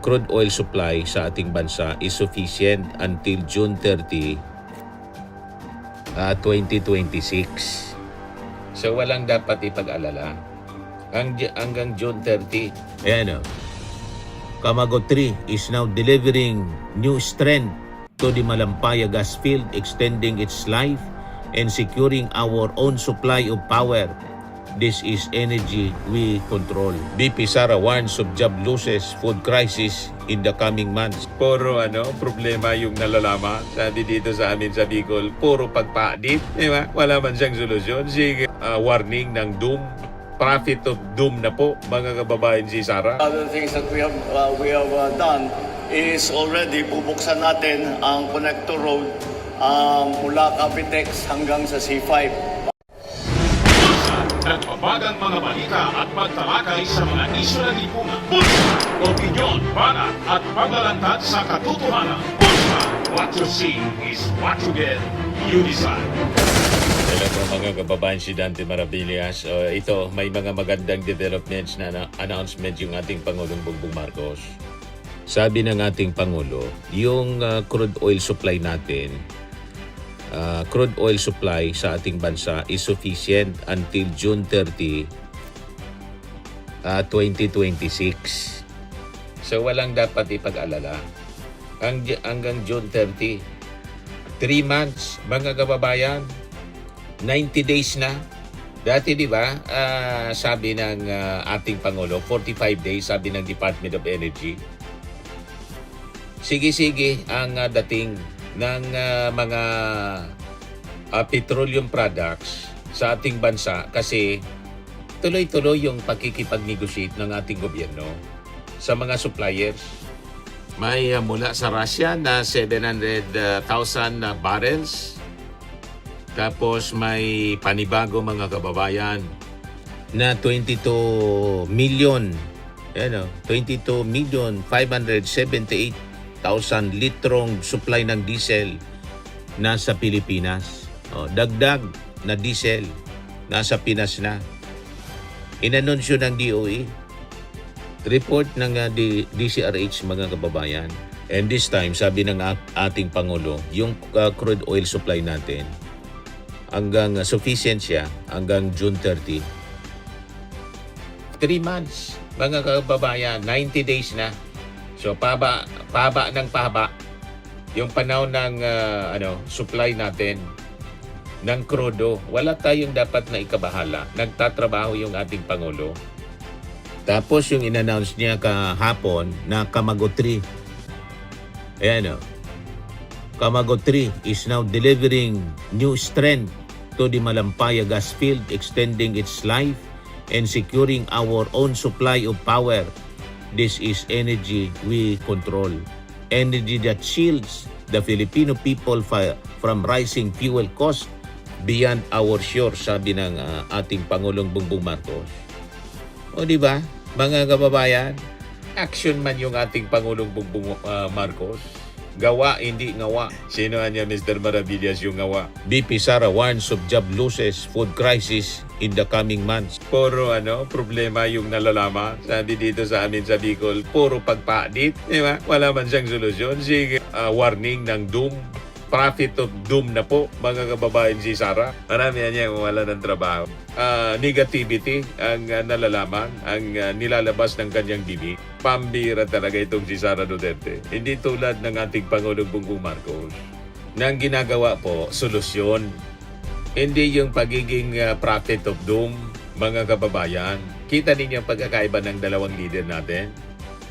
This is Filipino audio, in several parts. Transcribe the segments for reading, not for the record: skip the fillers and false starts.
crude oil supply sa ating bansa is sufficient until June 30, 2026. So walang dapat ipag-alala. Hanggang June 30. Ayan o. Camagos 3 is now delivering new strength to the Malampaya gas field, extending its life and securing our own supply of power. This is energy we control. BP Sara warns of job losses, food crisis in the coming months. Puro problema yung nalalama. Sabi dito sa amin sa Bicol, puro pagpaadit. Diba? Wala man siyang solusyon. Sige, warning ng doom. Prophet of doom na po, mga kababayan si Sara. Other things that we have done is already bubuksan natin ang connector road mula Capitex hanggang sa C5. Nagbabagang mga balita at pagtalakay sa mga isyu ng lipungan. Bulsa! Opinyon, banat at paglalantad sa katotohanan. Bulsa! What you see is what you get. You decide. Hello po mga kababayan, si Dante Maravillas. Ito, may mga magandang developments na announcement yung ating Pangulong Bongbong Marcos. Sabi ng ating Pangulo, yung crude oil supply natin, crude oil supply sa ating bansa is sufficient until June 30, 2026. So walang dapat ipag-alala. Hanggang June 30, 3 months, mga kababayan, 90 days na. Dati, di ba, sabi ng ating Pangulo, 45 days, sabi ng Department of Energy. Sige-sige ang dating ng mga petroleum products sa ating bansa kasi tuloy-tuloy yung pakikipag-negotiate ng ating gobyerno sa mga suppliers. May mula sa Russia na 700,000 barrels. Tapos may panibago mga kababayan na 22 million 578,000 litrong supply ng diesel nasa Pilipinas. Dagdag na diesel nasa Pinas na. Inanunsyo ng DOE. Report ng DCRH mga kababayan. And this time, sabi ng ating Pangulo, yung crude oil supply natin hanggang sufficient siya hanggang June 30. 3 months, mga kababayan, 90 days na. So pahaba ng pahaba yung panahon ng supply natin ng crudo. Wala tayong dapat na ikabahala. Nagtatrabaho yung ating Pangulo. Tapos yung in-announce niya kahapon na Camagos 3. Ayan o. Camagos 3 is now delivering new strength to the Malampaya gas field, extending its life and securing our own supply of power. This is energy we control. Energy that shields the Filipino people from rising fuel costs beyond our shore, sabi ng ating Pangulong Bongbong Marcos. O di ba, mga kababayan, action man yung ating Pangulong Bongbong Marcos. Gawa, hindi ngawa. Sino niya, Mr. Maravillas, yung ngawa? BP Sara warns of job losses, food crisis in the coming months. Puro problema yung nalalama. Sabi dito sa amin sa Bicol, puro pagpaadit. Diba? Wala man siyang solusyon. Sige, warning ng doom. Prophet of doom na po, mga kababayan si Sara. Marami niya yung wala ng trabaho. Negativity ang nalalaman, ang nilalabas ng kanyang bibig. Pambira talaga itong si Sara Duterte. Hindi tulad ng ating Pangulong Bongbong Marcos. Nang ginagawa po, solusyon. Hindi yung pagiging prophet of doom, mga kababayan. Kita ninyo ang pagkakaiba ng dalawang leader natin.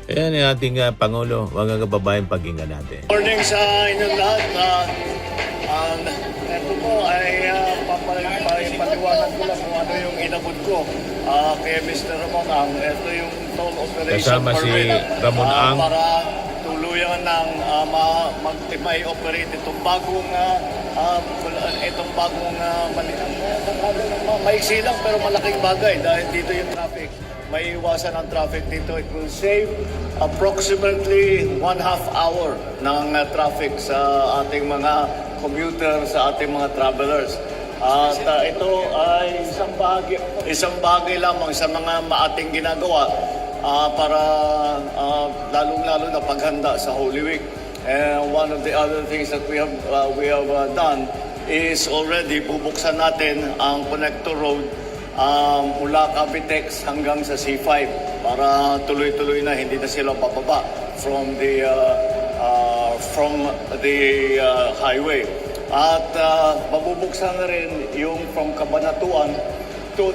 Ayan ang ating Pangulo, mga kababayan, pakinggan natin. Morning sa inyong lahat. Ito po ay paliwanag ko lang kung ano yung inabot ko kay Mr. Ramon Ang. Ito yung toll operation kasama si Ramon Ang. Para tuluyan ng mag-may operate itong bagong maiksi lang pero malaking bagay dahil dito yung traffic. May iwasan ang traffic dito. It will save approximately 1/2 hour ng traffic sa ating mga commuter, sa ating mga travelers. At ito ay isang bagay lamang sa mga maating ginagawa para lalong-lalo na paghanda sa Holy Week. And one of the other things that we have done is already bubuksan natin ang connector road mula Cavitex hanggang sa C5 para tuloy-tuloy na, hindi na sila bababa from the highway. At mabubuksan na rin yung from Cabanatuan to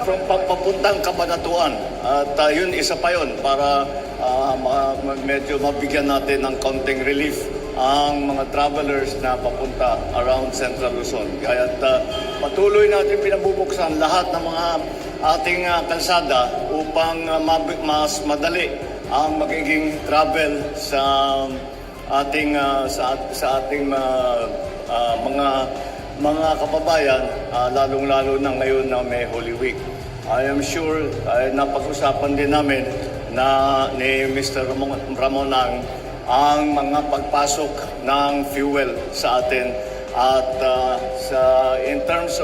from papuntang Cabanatuan. At yun, isa pa yun para medyo mabigyan natin ng konting relief ang mga travelers na papunta around Central Luzon. Kaya patuloy natin pinabubuksan lahat ng mga ating kalsada upang mas madali ang magiging travel sa ating mga kababayan, lalong-lalo na ngayon na may Holy Week. I am sure napag-usapan din namin ni Mr. Ramonang ang mga pagpasok ng fuel sa atin at in terms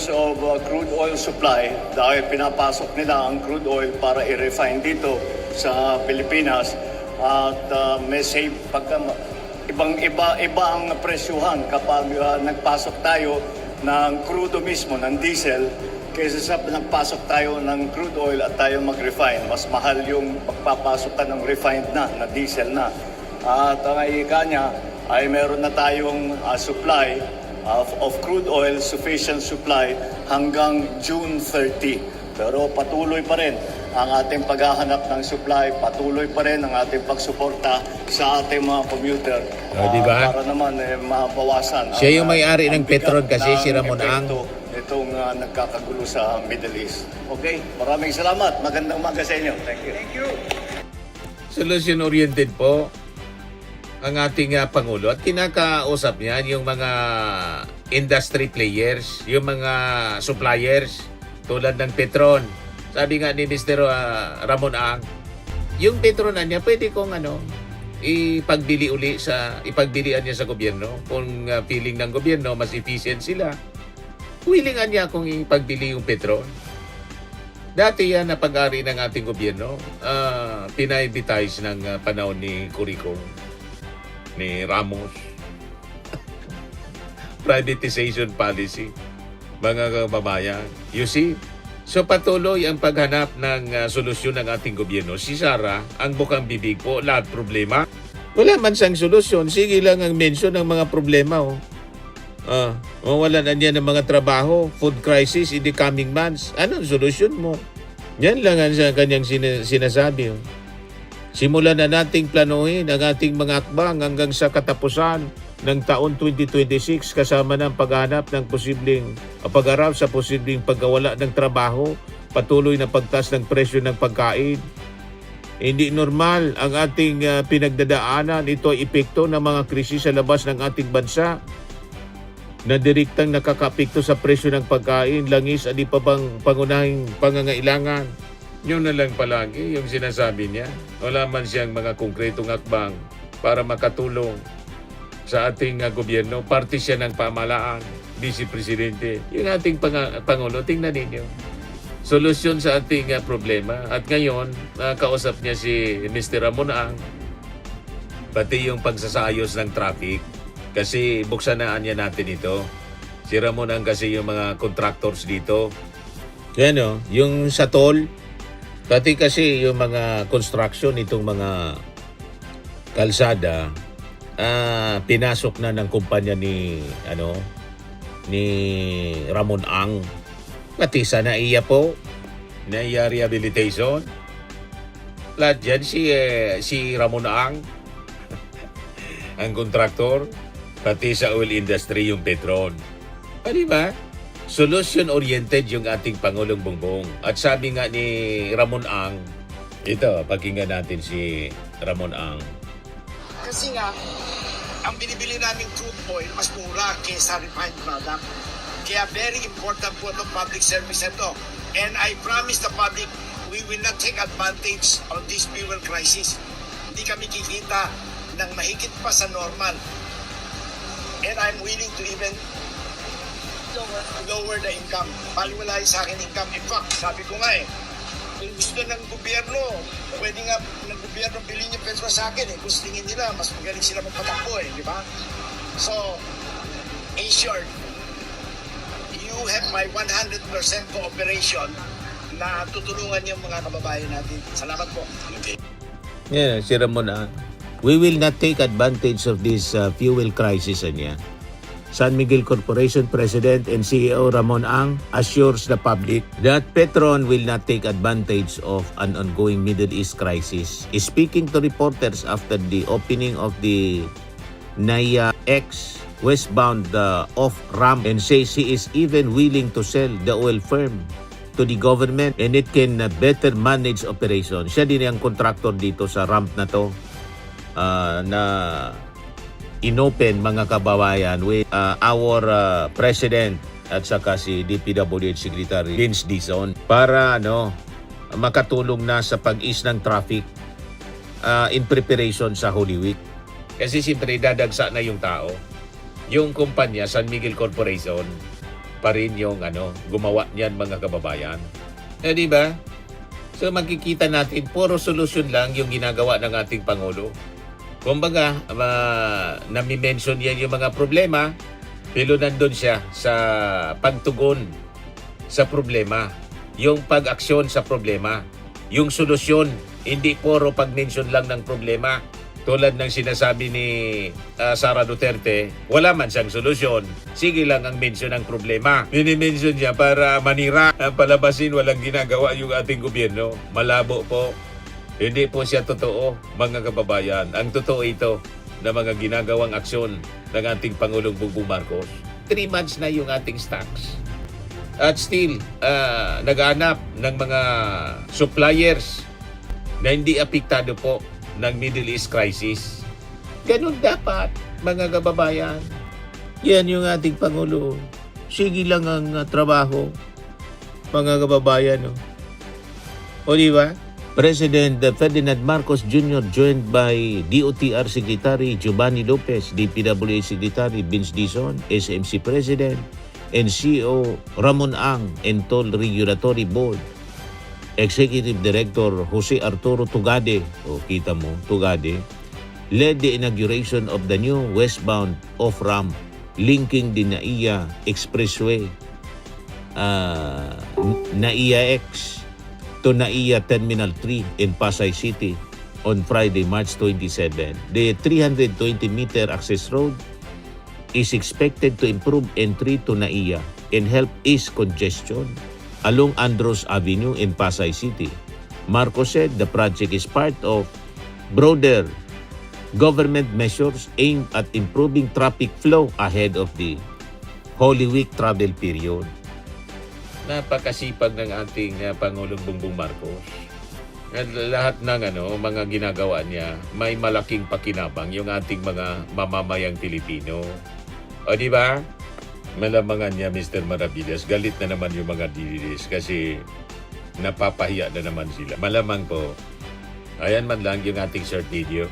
of crude oil supply, dahil pinapasok nila ang crude oil para i-refine dito sa Pilipinas at may save iba ang presyuhan kapag nagpasok tayo ng crudo mismo, ng diesel, kaysa sa nagpasok tayo ng crude oil at tayo mag-refine. Mas mahal yung pagpapasok ka ng refined na diesel na. At ang ika niya ay meron na tayong supply of crude oil, sufficient supply hanggang June 30. Pero patuloy pa rin ang ating paghahanap ng supply, patuloy pa rin ang ating pagsuporta sa ating mga commuter Diba? para naman mabawasan. Siya yung may-ari ng Petron kasi, si Ramon Ang. Itong nagkakagulo sa Middle East. Okay, maraming salamat. Magandang umaga sa inyo. Thank you. Thank you. Solution-oriented po ang ating Pangulo at kinakausap niya yung mga industry players, yung mga suppliers tulad ng Petron. Sabi nga ni Mr. Ramon Ang, yung Petron na niya pwede kong ipagbilian niya sa gobyerno kung feeling ng gobyerno mas efficient sila. Willingan niya kung ipagbili yung Petron. Dati yan na pag-ari ng ating gobyerno, pina-advertise ng panahon ni Curico, ni Ramos. Privatization policy, mga kababayan. You see? So patuloy ang paghanap ng solusyon ng ating gobyerno. Si Sara, ang bukang bibig po, lahat problema. Wala man siyang solusyon. Sige lang ang mention ng mga problema. Mawalan na niya ng mga trabaho, food crisis in the coming months. Anong solusyon mo? Yan lang ang kanyang sinasabi. Simulan na nating planuhin ang ating mga akbang hanggang sa katapusan ng taon 2026 kasama ng paghanap ng posibleng pag-arap sa posibleng pagkawala ng trabaho, patuloy na pagtaas ng presyo ng pagkain. Hindi normal ang ating pinagdadaanan. Ito ay epekto ng mga krisis sa labas ng ating bansa na direktang nakakapekto sa presyo ng pagkain, langis at di pa bang pangunahing pangangailangan. Yun na lang palagi yung sinasabi niya. Wala man siyang mga konkretong akbang para makatulong sa ating gobyerno. Parte siya ng pamahalaan, Vice Presidente. Yung ating Pangulo, tingnan ninyo. Solusyon sa ating problema. At ngayon, kausap niya si Mr. Ramon Ang, pati yung pagsasayos ng traffic. Kasi buksanaan niya natin ito. Si Ramon Ang kasi yung mga contractors dito. Yan yung sa toll. Pati kasi yung mga construction itong mga kalsada, pinasok na ng kumpanya ni Ramon Ang. Pati sa NAIA po, NAIA Rehabilitation. Lahat dyan si Ramon Ang, ang kontraktor, pati sa oil industry yung Petron. Di ba? Solution-oriented yung ating Pangulong Bongbong. At sabi nga ni Ramon Ang, ito, pakinggan natin si Ramon Ang. Kasi nga, ang binibili namin crude oil mas mura kaysa refined product. Kaya very important po itong public service ito. And I promise the public, we will not take advantage of this fuel crisis. Hindi kami kikita ng mahigit pa sa normal. And I'm willing to even lower the income. Baliwala sa akin income. In fact, sabi ko nga kung gusto ng gobyerno, pwede nga ng gobyerno bilhin yung petrol sa akin eh. Kung tingin nila, mas magaling sila magpatakbo eh, di ba? So, in short, you have my 100% cooperation na tutulungan yung mga kababayan natin. Salamat po. Okay. Yeah, si Ramon Ang. We will not take advantage of this fuel crisis niya. San Miguel Corporation President and CEO Ramon Ang assures the public that Petron will not take advantage of an ongoing Middle East crisis. Speaking to reporters after the opening of the Naya X westbound off-ramp and says he is even willing to sell the oil firm to the government and it can better manage operation. Siya din ang contractor dito sa ramp na to na inopen mga kababayan with our President at saka si DPWH Secretary Vince Dizon para makatulong na sa pag-ease ng traffic in preparation sa Holy Week. Kasi siyempre dadagsa na yung tao. Yung kumpanya San Miguel Corporation pa rin yung gumawa niyan mga kababayan. Di ba? So makikita natin puro solusyon lang yung ginagawa ng ating Pangulo. Kumbaga, nami-mention yan yung mga problema, pero nandun siya sa pagtugon sa problema, yung pag-aksyon sa problema, yung solusyon, hindi puro pag-mention lang ng problema. Tulad ng sinasabi ni Sara Duterte, wala man siyang solusyon, sige lang ang mention ng problema. Mini-mention niya para manira, palabasin walang ginagawa yung ating gobyerno. Malabo po. Hindi po siya totoo, mga kababayan. Ang totoo ito na mga ginagawang aksyon ng ating Pangulong Bongbong Marcos. 3 months na yung ating stocks. At still, naghanap ng mga suppliers na hindi apektado po ng Middle East crisis. Ganun dapat, mga kababayan. Yan yung ating Pangulo. Sige lang ang trabaho, mga kababayan. O di ba? President Ferdinand Marcos Jr. joined by DOTR Secretary Giovanni Lopez, DPWH Secretary Vince Dizon, SMC President, and CEO Ramon Ang and Toll Regulatory Board, Executive Director Jose Arturo Tugade, kita mo, Tugade, led the inauguration of the new westbound off-ramp linking the NAIA Expressway, NAIA X, to NAIA Terminal 3 in Pasay City on Friday, March 27. The 320-meter access road is expected to improve entry to NAIA and help ease congestion along Andros Avenue in Pasay City. Marcos said the project is part of broader government measures aimed at improving traffic flow ahead of the Holy Week travel period. Napakasipag ng ating Pangulong Bongbong Marcos. At lahat ng mga ginagawa niya, may malaking pakinabang yung ating mga mamamayang Pilipino. O di ba? Malamangan niya, Mr. Maravillas, galit na naman yung mga DDS kasi napapahiya na naman sila. Malamang po. Ayan man lang yung ating short video.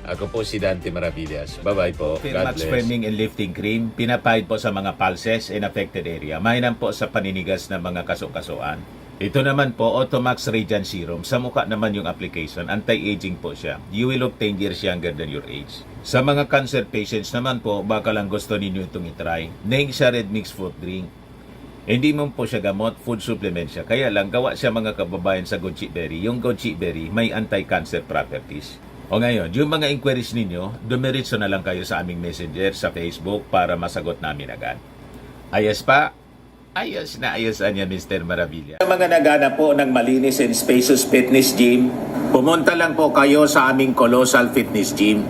Ako po si Dante Maravillas. Bye-bye po. God bless. Firming and lifting cream, pinapahid po sa mga pulses in affected area. Mainam po sa paninigas ng mga kaso-kasuan. Ito naman po, Automax Radiant Serum. Sa mukha naman yung application, anti-aging po siya. You will look 10 years younger than your age. Sa mga cancer patients naman po, baka lang gusto ninyo itong itry. Naing siya red mixed fruit drink. Hindi mo po siya gamot, food supplement siya. Kaya lang, gawa siya mga kababayan sa goji berry. Yung goji berry, may anti-cancer properties. O ngayon, yung mga inquiries ninyo, dumiritso na lang kayo sa aming messenger sa Facebook para masagot namin agad. Ayos pa? Ayos na ayos niya, Mr. Maravilla. Sa mga naghanap po ng malinis and spacious fitness gym, pumunta lang po kayo sa aming Colossal Fitness Gym.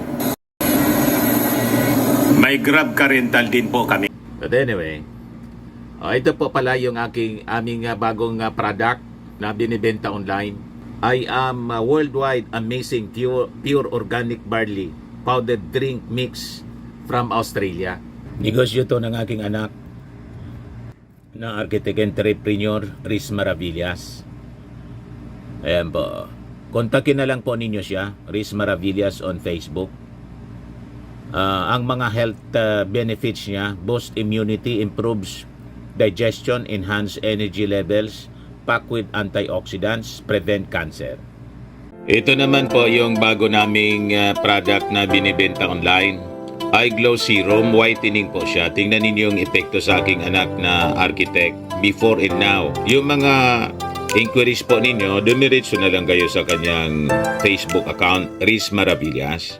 May Grab car rental din po kami. But anyway, ito po pala yung aming bagong product na binibenta online. I am worldwide amazing pure organic barley powdered drink mix from Australia. Negosyo to ng aking anak na architect entrepreneur Riz Maravillas. Ayan po. Kontakin na lang po ninyo siya, Riz Maravillas on Facebook. Ang mga health benefits niya, boost immunity, improves digestion, enhance energy levels, packed with antioxidants, prevent cancer. Ito naman po yung bago naming product na binibenta online. Eye Glow Serum, whitening po siya. Tingnan ninyo yung epekto sa aking anak na architect before and now. Yung mga inquiries po ninyo, dumiretso na lang kayo sa kanyang Facebook account, Riz Maravillas.